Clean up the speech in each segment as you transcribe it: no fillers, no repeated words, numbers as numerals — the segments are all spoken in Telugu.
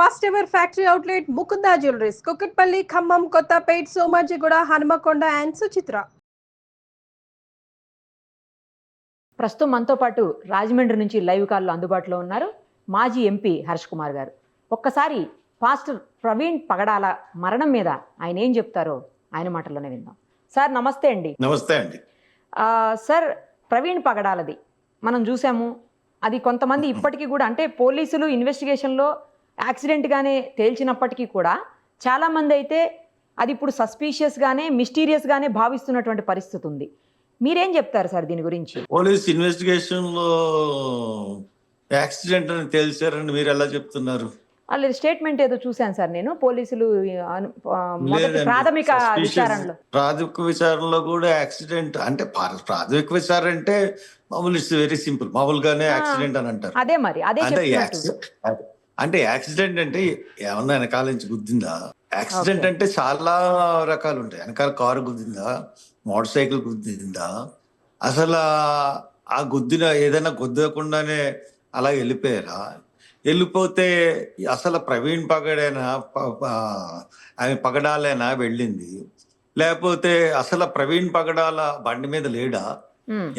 First ever factory outlet Mukunda jewelleries Kukatpally, Khammam, Kothapet, Somajiguda, Hanamkonda and Suchitra. ప్రస్తుతం మనతో పాటు రాజమండ్రి నుంచి లైవ్ కాల్లో అందుబాటులో ఉన్నారు మాజీ ఎంపీ హర్ష్ కుమార్ గారు. ఒక్కసారి పాస్టర్ ప్రవీణ్ పగడాల మరణం మీద ఆయన ఏం చెప్తారో ఆయన మాటల్లోనే విందాం. సార్ నమస్తే అండి. నమస్తే అండి. సార్, ప్రవీణ్ పగడాలది మనం చూసాము. అది కొంతమంది ఇప్పటికీ కూడా, అంటే పోలీసులు ఇన్వెస్టిగేషన్లో యాక్సిడెంట్గానే తేల్చినప్పటికీ కూడా చాలామంది అయితే అది ఇప్పుడు సస్పీషియస్గానే, మిస్టీరియస్గానే భావిస్తున్నటువంటి పరిస్థితి ఉంది. మీరేం చెప్తారు సార్ దీని గురించి? పోలీస్ ఇన్వెస్టిగేషన్ లో యాక్సిడెంట్ అని తెలిసారని మీరు ఎలా చెప్తున్నారు? వాళ్ళ స్టేట్మెంట్ ఏదో చూశాను సార్ నేను. పోలీసులు ప్రాథమిక విచారణలో కూడా యాక్సిడెంట్ అంటే, ప్రాథమిక విచారణ అంటే మామూలు ఇట్స్ వెరీ సింపుల్, మామూలుగానే యాక్సిడెంట్ అని అంటారు. అదే మరి అదే అంటే యాక్సిడెంట్ అంటే ఏమన్నా వెనకాల నుంచి గుద్దిందా? యాక్సిడెంట్ అంటే చాలా రకాలు ఉంటాయి. వెనకాల కారు గుద్దిందా, మోటార్ సైకిల్ గుద్దిందా, అసలు ఆ గుద్దిన ఏదైనా గుద్దకుండానే అలా వెళ్ళిపోయారా? వెళ్ళిపోతే అసలు ప్రవీణ్ పగడేనా, ఆమె పగడాలేనా వెళ్ళింది? లేకపోతే అసలు ప్రవీణ్ పగడాల బండి మీద లేడా?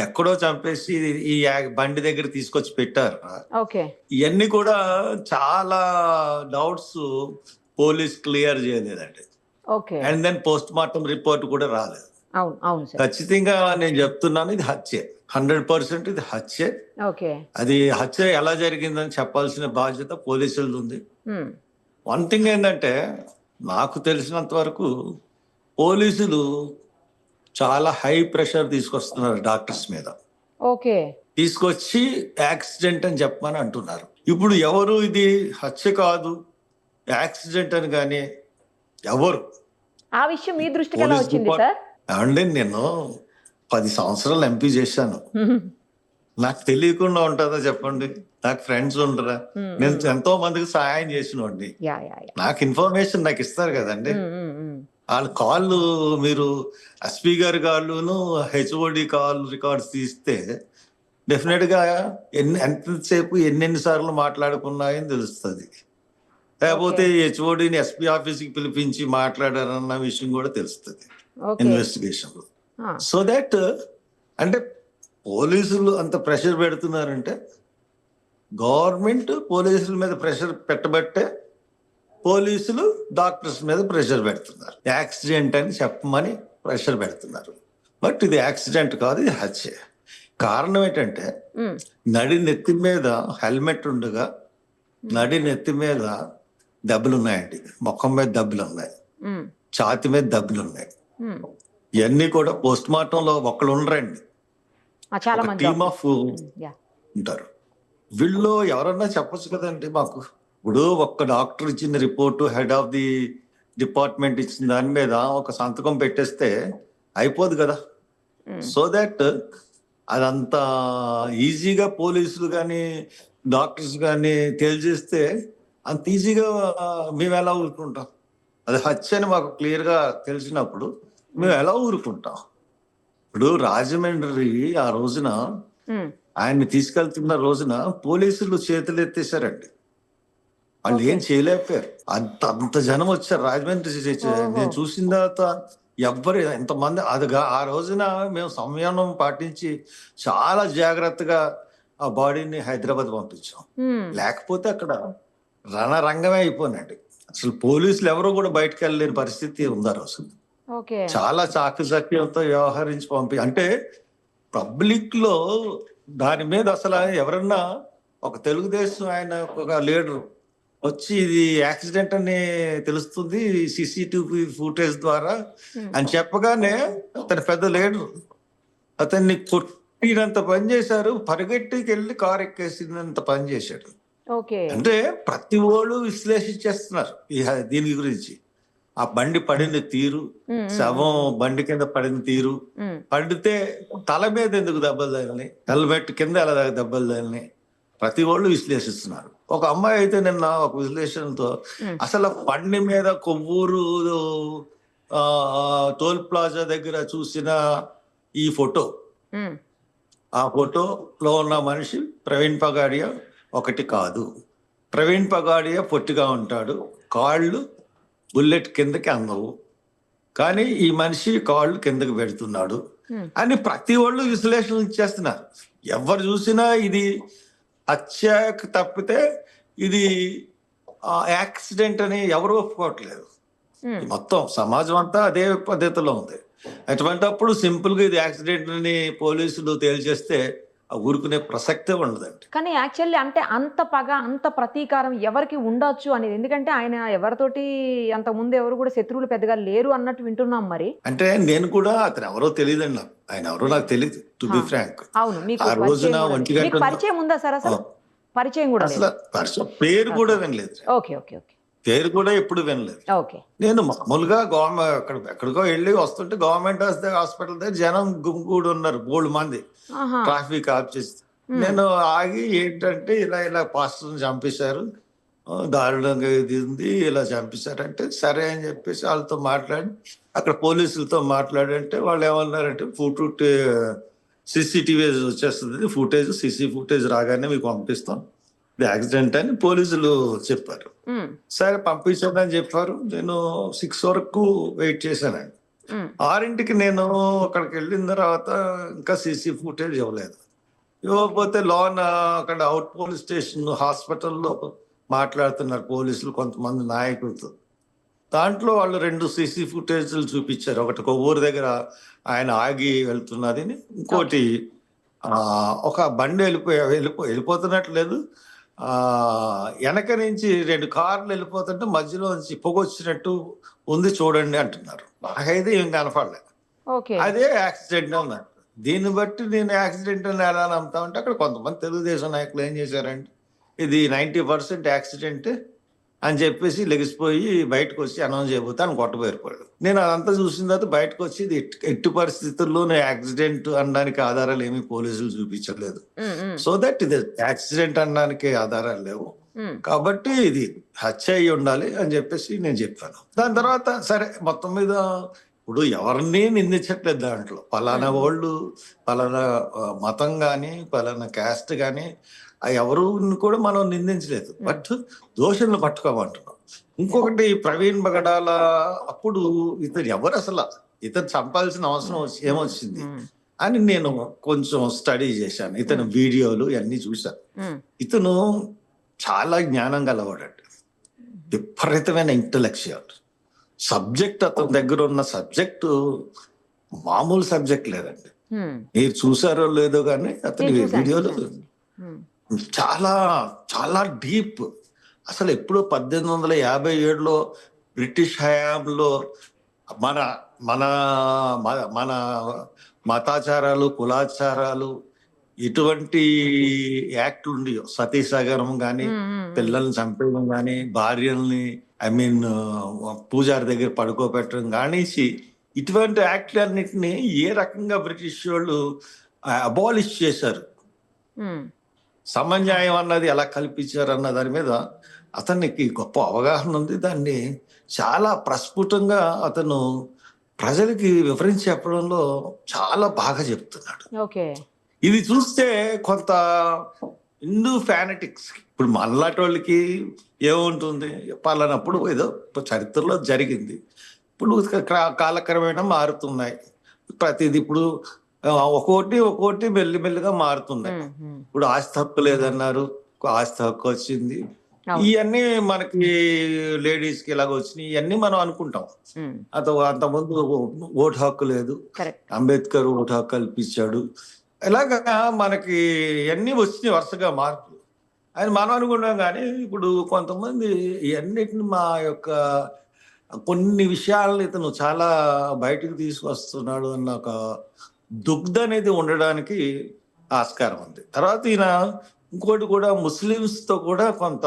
ఎక్కడో చంపేసి ఈ బండి దగ్గర తీసుకొచ్చి పెట్టారు. ఇవన్నీ కూడా చాలా డౌట్స్ పోలీస్ క్లియర్ చేయలేదండి. And then post mortem report కూడా రాలేదు. ఖచ్చితంగా నేను చెప్తున్నాను, ఇది హత్యే, 100% ఇది హత్యే. అది హత్య ఎలా జరిగిందని చెప్పాల్సిన బాధ్యత పోలీసులు ఉంది. వన్ థింగ్ ఏంటంటే, నాకు తెలిసినంత వరకు పోలీసులు చాలా హై ప్రెషర్ తీసుకొస్తున్నారు డాక్టర్స్ మీద. తీసుకొచ్చి యాక్సిడెంట్ అని చెప్పమని అంటున్నారు. ఇప్పుడు ఎవరు ఇది హత్య కాదు యాక్సిడెంట్ అని కానీ ఎవరు ఆ విషయం మీ దృష్టికి ఎలా వచ్చింది సార్? అండి, నేను 10 సంవత్సరాలు ఎంపీ చేశాను. నాకు తెలియకుండా ఉంటుందా చెప్పండి? నాకు ఫ్రెండ్స్ ఉండరా? నేను ఎంతో మందికి సహాయం చేసినండి. నాకు ఇన్ఫర్మేషన్ నాకు ఇస్తారు కదండి. వాళ్ళ కాళ్ళు మీరు ఎస్పీ గారి కాళ్ళును హెచ్ఓడి కాల్ రికార్డ్స్ తీస్తే డెఫినెట్ గా ఎంతసేపు ఎన్నెన్ని సార్లు మాట్లాడుకున్నాయని తెలుస్తుంది. లేకపోతే హెచ్ఓడిని ఎస్పీ ఆఫీస్కి పిలిపించి మాట్లాడారన్న విషయం కూడా తెలుస్తుంది ఇన్వెస్టిగేషన్ లో. సో దట్ అంటే పోలీసులు అంత ప్రెషర్ పెడుతున్నారంటే గవర్నమెంట్ పోలీసుల మీద ప్రెషర్ పెట్టబట్టే పోలీసులు డాక్టర్స్ మీద ప్రెషర్ పెడుతున్నారు. యాక్సిడెంట్ అని చెప్పమని ప్రెషర్ పెడుతున్నారు. బట్ ఇది యాక్సిడెంట్ కాదు, ఇది హత్య. కారణం ఏంటంటే, నడి నెత్తి మీద హెల్మెట్ ఉండగా నడి నెత్తి మీద దెబ్బలు ఉన్నాయండి, ముఖం మీద దెబ్బలు ఉన్నాయి, ఛాతి మీద దెబ్బలు ఉన్నాయి. ఇవన్నీ కూడా పోస్ట్ మార్టం లో ఒకళ్ళు ఉండరండి, టీమ్ ఆఫ్ ఉంటారు. వీళ్ళు ఎవరన్నా చెప్పచ్చు కదండి మాకు. ఇప్పుడు ఒక్క డాక్టర్ ఇచ్చిన report, head of the department ఇచ్చిన దాని మీద ఒక సంతకం పెట్టేస్తే అయిపోదు కదా. సో దట్ అదంతా ఈజీగా పోలీసులు కానీ డాక్టర్స్ కానీ తెలియజేస్తే అంత ఈజీగా మేము ఎలా ఊరుకుంటాం? అది హత్య అని మాకు క్లియర్ గా తెలిసినప్పుడు మేము ఎలా ఊరుకుంటాం? ఇప్పుడు రాజమండ్రి ఆ రోజున ఆయన్ని తీసుకెళ్తున్న రోజున పోలీసులు చేతులు ఎత్తేసారండి. వాళ్ళు ఏం చేయలేకపోయారు. అంత జనం వచ్చారు రాజమండ్రి. నేను చూసిన తర్వాత ఎవ్వరు ఎంతమంది అదిగా ఆ రోజున మేము సంయమనం పాటించి చాలా జాగ్రత్తగా ఆ బాడీని హైదరాబాద్ పంపించాం. లేకపోతే అక్కడ రణరంగమే అయిపోయినండి. అసలు పోలీసులు ఎవరు కూడా బయటకు వెళ్ళలేని పరిస్థితి ఉంది ఆ రోజు. చాలా చాకచక్యంతో వ్యవహరించి అంటే పబ్లిక్ లో దాని మీద అసలు ఎవరన్నా ఒక తెలుగుదేశం ఆయన ఒక లీడర్ వచ్చి ఇది యాక్సిడెంట్ అని తెలుస్తుంది CCTV ఫుటేజ్ ద్వారా అని చెప్పగానే అతని పెద్ద లీడర్ అతన్ని కొట్టినంత పని చేశారు, పరిగెట్టికి వెళ్ళి కారు ఎక్కేసినంత పని చేశాడు. అంటే ప్రతి ఓళ్ళు విశ్లేషించేస్తున్నారు దీని గురించి. ఆ బండి పడిన తీరు, శవం బండి కింద పడిన తీరు, పడితే తల మీద ఎందుకు దెబ్బలు తగిలినాయి, హెల్మెట్ కింద ఎలా దెబ్బలు తగిలినాయి, ప్రతి వాళ్ళు విశ్లేషిస్తున్నారు. ఒక అమ్మాయి అయితే నిన్న ఒక విశ్లేషణతో అసలు బండి మీద కొవ్వూరు టోల్ ప్లాజా దగ్గర చూసిన ఈ ఫోటో, ఆ ఫోటోలో ఉన్న మనిషి ప్రవీణ్ పగాడియా ఒకటి కాదు. ప్రవీణ్ పగాడియా పొట్టిగా ఉంటాడు, కాళ్ళు బుల్లెట్ కిందకి అందవు, కానీ ఈ మనిషి కాళ్ళు కిందకి పెడుతున్నాడు అని ప్రతి వాళ్ళు విశ్లేషణ చేస్తున్నారు. ఎవరు చూసినా ఇది హత్యకు తప్పితే ఇది యాక్సిడెంట్ అని ఎవరు ఒప్పుకోవట్లేదు. మొత్తం సమాజం అంతా అదే పద్ధతిలో ఉంది. అటువంటిప్పుడు సింపుల్ గా ఇది యాక్సిడెంట్ అని పోలీసులు తేల్చేస్తే ఊరుకునే ప్రసక్తే ఉండదండి. కానీ యాక్చువల్లీ అంటే అంత పగ, అంత ప్రతీకారం ఎవరికి ఉండొచ్చు అనేది, ఎందుకంటే ఆయన ఎవరితోటి అంత ముందు ఎవరు కూడా శత్రువులు పెద్దగా లేరు అన్నట్టు వింటున్నాం. మరి అంటే నేను కూడా అతను ఎవరో తెలియదండి, నాకు ఆయన ఎవరో నాకు తెలియదు, టు బి ఫ్రాంక్. అవును, మీకు ఆ రోజున ఒంటి గంట పరిచయం ఉందా సార్? అసలు పరిచయం కూడా అసలు పేరు కూడా వినలేదు. ఓకే ఓకే ఓకే, పేరు కూడా ఎప్పుడు వినలేదు. ఓకే. నేను మామూలుగా గవర్నమెంట్ ఎక్కడికో వెళ్ళి వస్తుంటే గవర్నమెంట్ హాస్పిటల్ దగ్గర జనం గుమిగూడి ఉన్నారు, 3 మంది ట్రాఫిక్ ఆఫ్ చేసి. నేను ఆగి ఏంటంటే ఇలా పాస్టర్ని చంపేశారు, దారుణంగా ఇది ఉంది, ఇలా చంపేశారంటే సరే అని చెప్పేసి వాళ్ళతో మాట్లాడి అక్కడ పోలీసులతో మాట్లాడంటే వాళ్ళు ఏమన్నారంటే CCTV వచ్చేస్తుంది, CC ఫుటేజ్ రాగానే మీకు పంపిస్తాం, ఇది యాక్సిడెంట్ అని పోలీసులు చెప్పారు. సరే పంపించానని చెప్పారు. నేను 6 వరకు వెయిట్ చేశానండి. 6ంటికి నేను అక్కడికి వెళ్ళిన తర్వాత ఇంకా CC ఫుటేజ్ ఇవ్వలేదు. ఇవ్వకపోతే లోన అక్కడ అవుట్ పోలీస్ స్టేషన్ హాస్పిటల్లో మాట్లాడుతున్నారు పోలీసులు కొంతమంది నాయకులతో. దాంట్లో వాళ్ళు 2 CC ఫుటేజ్లు చూపించారు. ఒకటి ఊరు దగ్గర ఆయన ఆగి వెళ్తున్నది, ఇంకోటి ఒక బండి వెళ్ళిపోతున్నట్లేదు, వెనక నుంచి 2 కార్లు వెళ్ళిపోతుంటే మధ్యలో నుంచి పొగొచ్చినట్టు ఉంది చూడండి అంటున్నారు. నాకైతే ఏం కనపడలేదు. అదే యాక్సిడెంట్ అన్నారు. దీన్ని బట్టి నేను యాక్సిడెంట్ అని ఎలా నమ్ముతామంటే అక్కడ కొంతమంది తెలుగుదేశం నాయకులు ఏం చేశారంటే ఇది 90% యాక్సిడెంట్ అని చెప్పేసి లెగిసిపోయి బయటకు వచ్చి అనౌన్స్ చేయబోతే అని కొట్టబోయారు. నేను అదంతా చూసిన తర్వాత బయటకు వచ్చి ఇది ఎట్టి పరిస్థితుల్లోనే యాక్సిడెంట్ అనడానికి ఆధారాలు ఏమీ పోలీసులు చూపించలేదు. సో దట్ ఇది యాక్సిడెంట్ అనడానికి ఆధారాలు లేవు, కాబట్టి ఇది హత్య అయ్యి ఉండాలి అని చెప్పేసి నేను చెప్పాను. దాని తర్వాత సరే మొత్తం మీద ఇప్పుడు ఎవరిని నిందించట్లేదు దాంట్లో, పలానా వాళ్ళు పలానా మతం కానీ పలానా క్యాస్ట్ కానీ ఎవరు కూడా మనం నిందించలేదు, బట్ దోషులను పట్టుకోమంటున్నాం. ఇంకొకటి ప్రవీణ్ పగడాల అప్పుడు ఇతను ఎవరు అసలు ఇతను చంపాల్సిన అవసరం ఏమొచ్చింది అని నేను కొంచెం స్టడీ చేశాను. ఇతను వీడియోలు ఇవన్నీ చూశాను. ఇతను చాలా జ్ఞానం గలవాడండి, విపరీతమైన ఇంటలెక్చువల్. సబ్జెక్ట్ అతని దగ్గర ఉన్న సబ్జెక్టు మామూలు సబ్జెక్ట్ లేదండి. మీరు చూసారో లేదో కానీ అతని వీడియోలు చాలా చాలా డీప్. అసలు ఎప్పుడో 1857లో బ్రిటిష్ హయాంలో మన మన మన మతాచారాలు కులాచారాలు ఇటువంటి యాక్ట్లు ఉండి, సతీసగరం కానీ పిల్లల్ని చంపేయడం కానీ భార్యల్ని పూజారి దగ్గర పడుకోబెట్టడం కానిసి ఇటువంటి యాక్ట్లన్నిటిని ఏ రకంగా బ్రిటిష్ వాళ్ళు అబాలిష్ చేశారు, సమన్యాయం అన్నది ఎలా కల్పించారు అన్న దాని మీద అతనికి గొప్ప అవగాహన ఉంది. దాన్ని చాలా ప్రస్ఫుటంగా అతను ప్రజలకి వివరించి చెప్పడంలో చాలా బాగా చెప్తున్నాడు. ఇది చూస్తే కొంత హిందూ ఫ్యానటిక్స్ ఇప్పుడు మనలాంటి వాళ్ళకి ఏముంటుంది, పలానప్పుడు ఏదో చరిత్రలో జరిగింది, ఇప్పుడు కాలక్రమేణా మారుతున్నాయి ప్రతిది. ఇప్పుడు ఒక్కోటి మెల్లిమెల్లిగా మారుతున్నాయి. ఇప్పుడు ఆస్తి హక్కు లేదన్నారు, ఆస్తి హక్కు వచ్చింది. ఇవన్నీ మనకి లేడీస్ కి ఇలాగ వచ్చినాయి, ఇవన్నీ మనం అనుకుంటాం. అంతకుముందు ఓటు హక్కు లేదు, అంబేద్కర్ ఓటు హక్కు కల్పించాడు. ఇలాగా మనకి ఇవన్నీ వచ్చినాయి వరుసగా మార్పులు అని మనం అనుకున్నాం. కానీ ఇప్పుడు కొంతమంది ఇవన్నిటిని మా యొక్క కొన్ని విషయాలను ఇతను చాలా బయటకు తీసుకొస్తున్నాడు అన్న ఒక దుగ్ధ అనేది ఉండడానికి ఆస్కారం ఉంది. తర్వాత ఈయన ఇంకోటి కూడా ముస్లిమ్స్ తో కూడా కొంత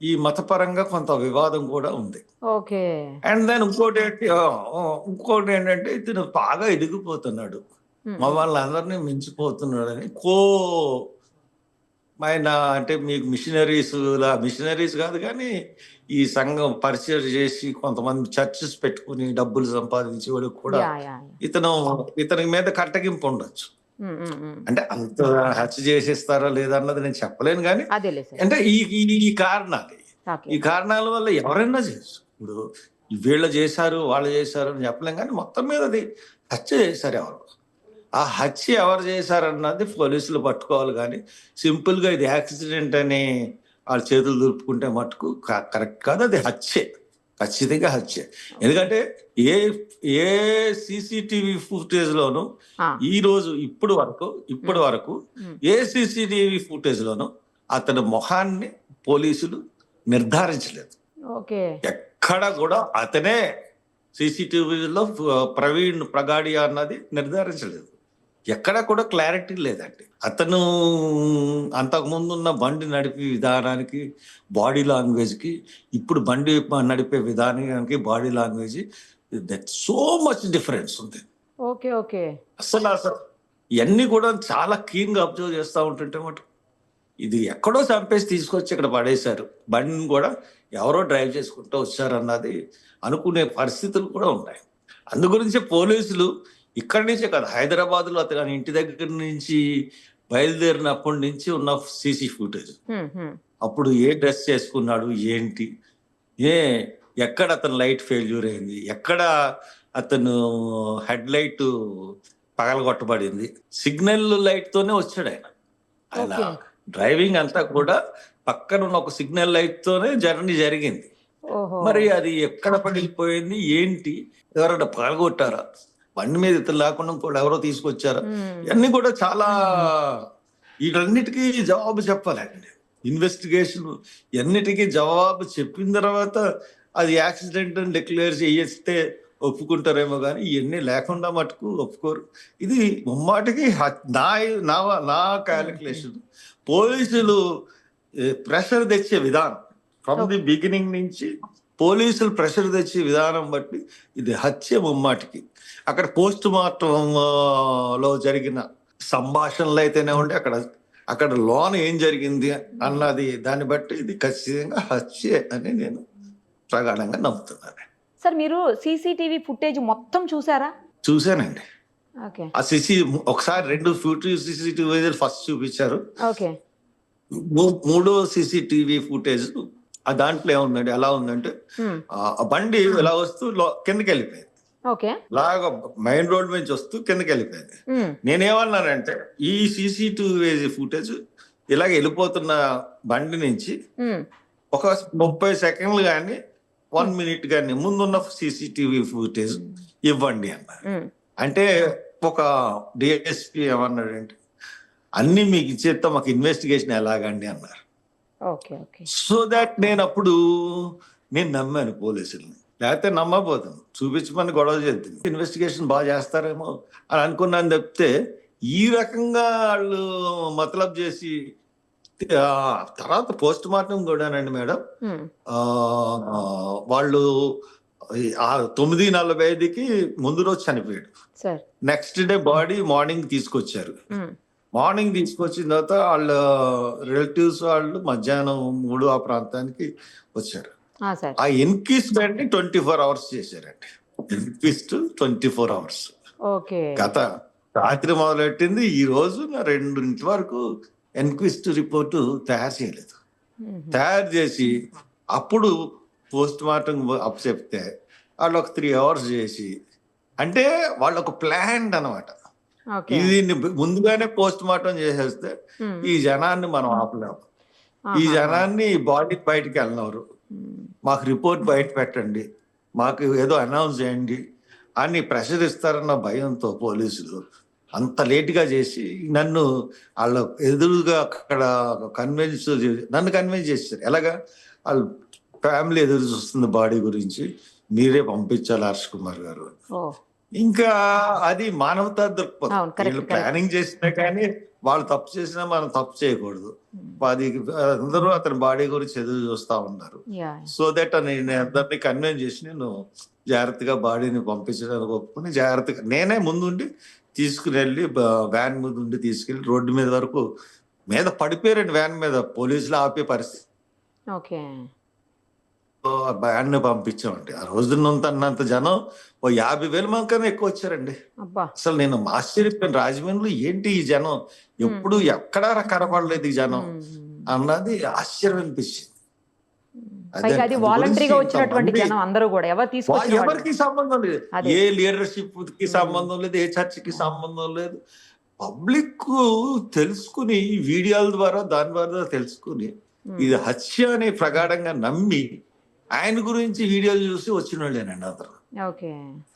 ఈ మతపరంగా కొంత వివాదం కూడా ఉంది. అండ్ దెన్ ఇంకోటి ఏంటంటే ఇతను బాగా ఎదిగిపోతున్నాడు, మమ్మల్ని అందరినీ మించిపోతున్నాడు అని ఆయన అంటే మీకు మిషనరీస్ కాదు కానీ ఈ సంఘం పరిచయం చేసి కొంతమంది చర్చెస్ పెట్టుకుని డబ్బులు సంపాదించే వాళ్ళకి కూడా ఇతని మీద కట్టగింపు ఉండొచ్చు. అంటే అంత హత్య చేసేస్తారా లేదా అన్నది నేను చెప్పలేను కానీ అదేలే సార్. అంటే ఈ కారణాలు ఓకే. ఈ కారణాల వల్ల ఎవరైనా చేయొచ్చు. ఇప్పుడు వీళ్ళు చేశారు వాళ్ళు చేశారు అని చెప్పలేం కానీ మొత్తం మీద అది హత్య చేశారు ఎవరు. ఆ హత్య ఎవరు చేశారన్నది పోలీసులు పట్టుకోవాలి కానీ సింపుల్ గా ఇది యాక్సిడెంట్ అని వాళ్ళ చేతులు దులుపుకుంటే మటుకు కరెక్ట్ కాదు. అది హత్యే, ఖచ్చితంగా హత్యే. ఎందుకంటే ఏ సీసీటీవీ ఫుటేజ్ లోను ఈ రోజు ఇప్పటి వరకు ఏ సీసీటీవీ ఫుటేజ్ లోను అతని మొహాన్ని పోలీసులు నిర్ధారించలేదు. ఓకే. ఎక్కడ కూడా అతనే సీసీటీవీలో ప్రవీణ్ ప్రగాడియా అన్నది నిర్ధారించలేదు. ఎక్కడ కూడా క్లారిటీ లేదండి. అతను అంతకుముందు ఉన్న బండి నడిపే విధానానికి బాడీ లాంగ్వేజ్కి ఇప్పుడు బండి నడిపే విధానానికి body language that so much difference ఉంది. ఓకే. ఓకే. అసలు ఇవన్నీ కూడా చాలా keen గా అబ్జర్వ్ చేస్తూ ఉంటుంటే మాట ఇది ఎక్కడో చంపేసి తీసుకొచ్చి ఇక్కడ పడేశారు, బండిని కూడా ఎవరో డ్రైవ్ చేసుకుంటూ వచ్చారన్నది అనుకునే పరిస్థితులు కూడా ఉన్నాయి. అందు గురించి పోలీసులు ఇక్కడి నుంచే కదా, హైదరాబాద్లో అతని ఇంటి దగ్గర నుంచి బయలుదేరినప్పటి నుంచి ఉన్న సీసీ ఫుటేజ్, అప్పుడు ఏ డ్రెస్ చేసుకున్నాడు ఏంటి, ఎక్కడ అతను లైట్ ఫెయిల్యూర్ అయింది, ఎక్కడ అతను హెడ్ లైట్ పగలగొట్టబడింది, సిగ్నల్ లైట్ తోనే వచ్చాడు ఆయన డ్రైవింగ్ అంతా కూడా పక్కన ఉన్న ఒక సిగ్నల్ లైట్ తోనే జర్నీ జరిగింది. మరి అది ఎక్కడ పడిపోయింది ఏంటి, ఎవరైనా పగలగొట్టారా, బండి మీద ఇతను లేకుండా కూడా ఎవరో తీసుకొచ్చారా, ఇవన్నీ కూడా చాలా వీటన్నిటికీ జవాబు చెప్పాలండి. ఇన్వెస్టిగేషన్ ఎన్నిటికీ జవాబు చెప్పిన తర్వాత అది యాక్సిడెంట్ అని డిక్లేర్ చేస్తే ఒప్పుకుంటారేమో కానీ ఇవన్నీ లేకుండా మటుకు ఒప్పుకోరు. ఇది ముమ్మాటికి నా క్యాలిక్యులేషన్ పోలీసులు ప్రెషర్ తెచ్చే విధానం ఫ్రమ్ ది బిగినింగ్ నుంచి పోలీసులు ప్రెషర్ తెచ్చే విధానం బట్టి ఇది హత్య ముమ్మాటికి. అక్కడ పోస్ట్ మార్టం లో జరిగిన సంభాషణలు అయితేనే ఉంటే అక్కడ లోన ఏం జరిగింది అన్నది దాన్ని బట్టి ఇది ఖచ్చితంగా హత్య అని నేను ప్రగాఢంగా నమ్ముతున్నాను. సార్ మీరు సీసీటీవీ ఫుటేజ్ మొత్తం చూసారా? చూశానండి. ఓకే. ఆ ఒకసారి 2 సీసీటీవీ ఫస్ట్ చూపించారు. ఓకే. మూడో సీసీటీవీ ఫుటేజ్ ఆ దాంట్లో ఏముందండి, ఎలా ఉందంటే ఆ బండి ఇలా వస్తూ కిందకి వెళ్ళిపోయింది. ఓకే. లాగా మెయిన్ రోడ్ నుంచి వస్తూ కిందకి వెళ్ళిపోయింది. నేనేమన్నానంటే ఈ సీసీటీవీ ఫుటేజ్ ఇలాగ వెళ్ళిపోతున్న బండి నుంచి ఒక 30 సెకండ్లు కానీ 1 మినిట్ కానీ ముందున్న సీసీటీవీ ఫుటేజ్ ఇవ్వండి అన్నారు. అంటే ఒక డిఎస్పీ ఏమన్నాడంటే అన్ని మీకు ఇచ్చేస్తా, మాకు ఇన్వెస్టిగేషన్ ఎలాగండి అన్నారు. సో దాట్ నేను నమ్మాను పోలీసుల్ని, లేకపోతే నమ్మబోతాను, చూపించమని గొడవ చేద్దాం, ఇన్వెస్టిగేషన్ బాగా చేస్తారేమో అని అనుకున్నాను తప్పితే ఈ రకంగా వాళ్ళు మతలబ్ చేసి తర్వాత పోస్ట్ మార్టం కూడానండి మేడం, వాళ్ళు 9:45కి ముందు రోజు చనిపోయాడు. నెక్స్ట్ డే బాడీ మార్నింగ్ తీసుకొచ్చారు. మార్నింగ్ తీసుకొచ్చిన తర్వాత వాళ్ళ రిలేటివ్స్ వాళ్ళు మధ్యాహ్నం 3 ఆ ప్రాంతానికి వచ్చారు. ఆ ఎన్క్విస్ట్ 24 అవర్స్ చేశారండి. ఎన్క్విస్ట్ 24 అవర్స్. గత రాత్రి మొదలెట్టింది, ఈ రోజు 2 వరకు ఎన్క్విస్ట్ రిపోర్టు తయారు చేయలేదు. తయారు చేసి అప్పుడు పోస్ట్ మార్టం అప్ చెప్తే వాళ్ళు ఒక 3 అవర్స్ చేసి, అంటే వాళ్ళు ఒక ప్లాన్ అనమాట. ఇది ముందుగానే పోస్ట్ మార్టం చేసేస్తే ఈ జనాన్ని మనం ఆపలేము, ఈ జనాన్ని బాడీ బయటకు వెళ్ళినారు, మాకు రిపోర్ట్ బయట పెట్టండి, మాకు ఏదో అనౌన్స్ చేయండి అని ప్రెషర్ ఇస్తారన్న భయంతో పోలీసులు అంత లేట్గా చేసి నన్ను వాళ్ళ ఎదురుగా అక్కడ నన్ను కన్విన్స్ చేశారు. ఎలాగా, వాళ్ళ ఫ్యామిలీ ఎదురు చూస్తుంది బాడీ గురించి, మీరే పంపించాలి హర్ష్ కుమార్ గారు. ఇంకా అది మానవతా దృక్పథం. వీళ్ళు ప్లానింగ్ చేసినా కానీ వాళ్ళు తప్పు చేసినా మనం తప్పు చేయకూడదు. అందరూ అతని బాడీ గురించి ఎదురు చూస్తా ఉన్నారు. సో దట్ నేను అందరినీ కన్విన్స్ చేసి నేను జాగ్రత్తగా బాడీని పంపించడానికి ఒప్పుకుని జాగ్రత్తగా నేనే ముందుండి తీసుకుని వెళ్ళి వ్యాన్ ముందుండి తీసుకెళ్ళి రోడ్డు మీద వరకు మీద పడిపోయారండి. వ్యాన్ మీద పోలీసులు ఆపే పరిస్థితి. బ్యాండ్ పంపించామండి. ఆ రోజున్నంత జనం ఓ 50,000 మంది కన్నా ఎక్కువ వచ్చారండి. అబ్బా. అసలు నేను ఆశ్చర్యపోయాను. రాజమండ్రిలో ఏంటి ఈ జనం, ఎప్పుడు ఎక్కడా కనపడలేదు ఈ జనం అన్నది ఆశ్చర్యం అనిపించింది. పైగా అది వాలంటరీగా వచ్చినటువంటి ఇంతమంది జనం అందరూ కూడా ఎవరు తీసుకొచ్చిన వాళ్ళు. ఎవరికి సంబంధం లేదు, అదే. ఏ లీడర్షిప్ కి సంబంధం లేదు, ఏ చర్చికి సంబంధం లేదు. పబ్లిక్ తెలుసుకుని వీడియోల ద్వారా దాని ద్వారా తెలుసుకుని ఇది హత్య అనే ప్రగాఢంగా నమ్మి ఆయన గురించి వీడియోలు చూసి వచ్చిన వాళ్ళేనండి అందరూ. ఓకే.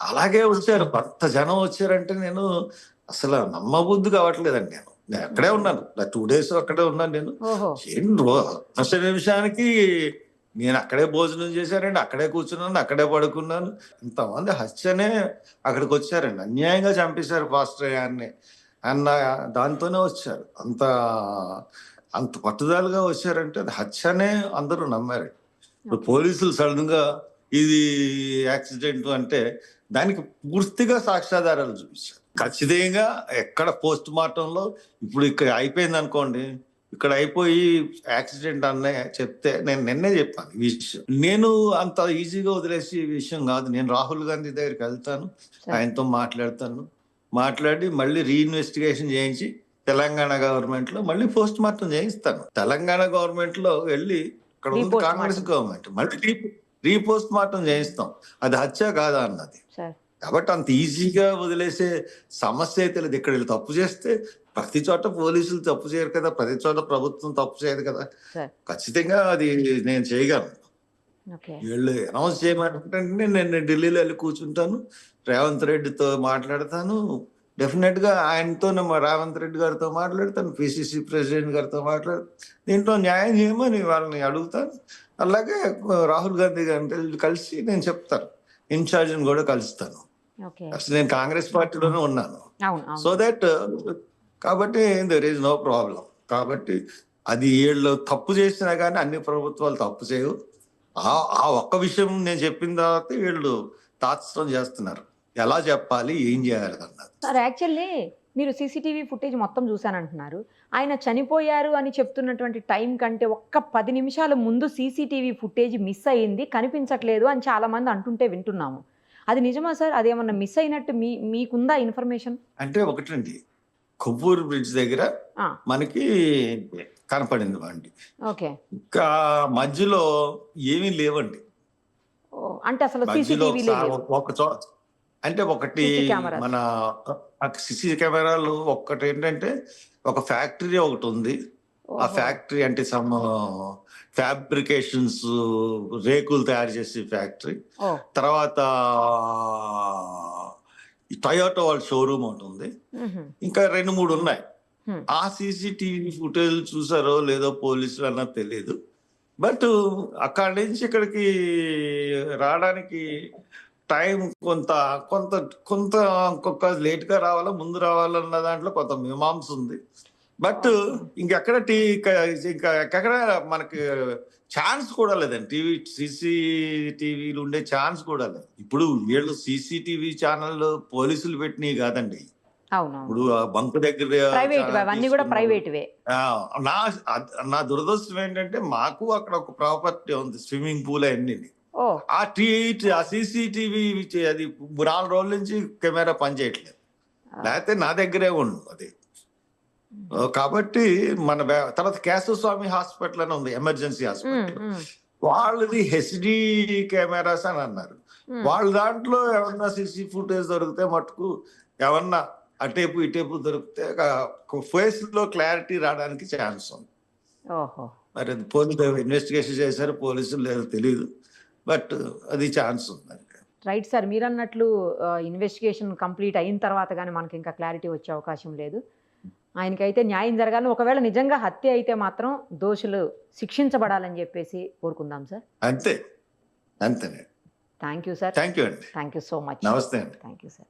అలాగే వచ్చారు, కొత్త జనం వచ్చారంటే నేను అసలు నమ్మబుద్ధి కావట్లేదండి. నేను అక్కడే ఉన్నాను, 2 days అక్కడే ఉన్నాను నేను. ఓహో. అసలు నిమిషానికి నేను అక్కడే భోజనం చేశారండి, అక్కడే కూర్చున్నాను, అక్కడే పడుకున్నాను. ఇంతమంది హత్యనే అక్కడికి వచ్చారండి, అన్యాయంగా చంపేశారు పాస్టర్ గారిని అన్న దాంతోనే వచ్చారు. అంత పట్టుదలగా వచ్చారంటే అది హత్యనే అందరూ నమ్మారు. ఇప్పుడు పోలీసులు సడన్ గా ఇది యాక్సిడెంట్ అంటే దానికి పూర్తిగా సాక్ష్యాధారాలు చూపించారు. ఖచ్చితంగా ఎక్కడ పోస్ట్ మార్టంలో ఇప్పుడు ఇక్కడ అయిపోయింది అనుకోండి, ఇక్కడ అయిపోయి యాక్సిడెంట్ అనే చెప్తే నేను నిన్నే చెప్పాను ఈ విషయం. నేను అంత ఈజీగా వదిలేసి ఈ విషయం కాదు. నేను రాహుల్ గాంధీ దగ్గరికి వెళ్తాను, ఆయనతో మాట్లాడి మళ్ళీ రీఇన్వెస్టిగేషన్ చేయించి తెలంగాణ గవర్నమెంట్ లో మళ్ళీ పోస్ట్ మార్టం చేయిస్తాను. తెలంగాణ గవర్నమెంట్ లో వెళ్ళి ఇక్కడ ఉంది కాంగ్రెస్ గవర్నమెంట్, మళ్ళీ రీపోస్ట్ మార్టం చేయిస్తాం అది హత్య కాదా అన్నది. కాబట్టి అంత ఈజీగా వదిలేసే సమస్య అయితే లేదు. ఇక్కడ వీళ్ళు తప్పు చేస్తే ప్రతి చోట పోలీసులు తప్పు చేయరు కదా, ప్రతి చోట ప్రభుత్వం తప్పు చేయదు కదా. ఖచ్చితంగా అది నేను చేయగలను. వీళ్ళు అనౌన్స్ చేయమంటే నేను ఢిల్లీలో వెళ్ళి కూర్చుంటాను, రేవంత్ రెడ్డితో మాట్లాడతాను, డెఫినెట్ గా ఆయనతో రేవంత్ రెడ్డి గారితో మాట్లాడతాను, పిసిసి ప్రెసిడెంట్ గారితో మాట్లాడతాను, దీంట్లో న్యాయం చేయమని వాళ్ళని అడుగుతాను. అలాగే రాహుల్ గాంధీ గారిని కలిసి నేను చెప్తాను, ఇన్ఛార్జిని కూడా కలుస్తాను. అసలు నేను కాంగ్రెస్ పార్టీలోనే ఉన్నాను. సో దట్ కాబట్టి దెర్ ఈజ్ నో ప్రాబ్లం. కాబట్టి అది వీళ్ళు తప్పు చేసినా కానీ అన్ని ప్రభుత్వాలు తప్పు చేయవు. ఆ ఒక్క విషయం నేను చెప్పిన తర్వాత వీళ్ళు తాత్సం చేస్తున్నారు, ఎలా చెప్పాలి, ఏం చేయాలి అన్నది. సార్ యాక్చువల్లీ మీరు సీసీటీవీ ఫుటేజ్ మొత్తం చూశానంటున్నారు. ఆయన చనిపోయారు అని చెప్తున్నటువంటి టైం కంటే ఒక్క 10 నిమిషాల ముందు సీసీటీవీ ఫుటేజ్ మిస్ అయ్యింది, కనిపించట్లేదు అని చాలా మంది అంటుంటే వింటున్నాము. అది నిజమా సార్? అదేమన్నా మిస్ అయినట్టు మీకుందా ఇన్ఫర్మేషన్? అంటే ఒకటండి, కొవ్వూరు బ్రిడ్జ్ దగ్గర మనకి కనపడింది బండి. ఓకే. ఇంకా మధ్యలో ఏమీ లేవండి. అంటే అసలు సీసీటీవీ ఒక చోట అంటే ఒకటి మన సీసీ కెమెరాలు ఒక్కటి ఏంటంటే ఒక ఫ్యాక్టరీ ఒకటి ఉంది. ఆ ఫ్యాక్టరీ అంటే సమ్ ఫ్యాబ్రికేషన్స్, రేకులు తయారు చేసే ఫ్యాక్టరీ. తర్వాత టొయోటో వాళ్ళ షోరూమ్ ఒకటి ఉంది. ఇంకా 2-3 ఉన్నాయి. ఆ సీసీటీవీ ఫుటేజ్ చూసారో లేదో పోలీసులు అన్నది తెలియదు. బట్ అక్కడి నుంచి ఇక్కడికి రావడానికి టైం కొంత ఇంకొక లేట్ గా రావాలా ముందు రావాలన్న దాంట్లో కొంత మీమాంస ఉంది. బట్ ఎక్కడ మనకి ఛాన్స్ కూడా లేదండి. సీసీటీవీలు ఉండే ఛాన్స్ కూడా లేదు. ఇప్పుడు వీళ్ళు సీసీటీవీ ఛానల్ పోలీసులు పెట్టినవి కాదండి. ఇప్పుడు బంక్ దగ్గర నా దురదృష్టం ఏంటంటే మాకు అక్కడ ఒక ప్రాపర్టీ ఉంది, స్విమ్మింగ్ పూల్ అన్ని. ఆ సీసీటీవీ అది 4 రోజుల నుంచి కెమెరా పనిచేయట్లేదు, లేకపోతే నా దగ్గరే ఉండు అది. కాబట్టి మన తర్వాత కేశవస్వామి హాస్పిటల్ అని ఉంది, ఎమర్జెన్సీ హాస్పిటల్, వాళ్ళది హెచ్డి కెమెరాస్ అని అన్నారు. వాళ్ళ దాంట్లో ఏమన్నా సీసీ ఫుటేజ్ దొరికితే మటుకు ఏమన్నా అటేపు ఇటేపు దొరికితే ఫేస్ లో క్లారిటీ రావడానికి ఛాన్స్ ఉంది. మరి అది పోలీసు ఇన్వెస్టిగేషన్ చేశారు పోలీసులు లేదో తెలియదు, బట్ అది ఛాన్స్ ఉంది. రైట్ సార్, మీరు అన్నట్లు ఇన్వెస్టిగేషన్ కంప్లీట్ అయిన తర్వాత కానీ మనకి ఇంకా క్లారిటీ వచ్చే అవకాశం లేదు. ఆయనకైతే న్యాయం జరగాలని, ఒకవేళ నిజంగా హత్య అయితే మాత్రం దోషులు శిక్షించబడాలని చెప్పేసి కోరుకుందాం సార్. అంతే. Thank you sir. Thank you అండి. Thank you so much. నమస్తే అండి. Thank you sir.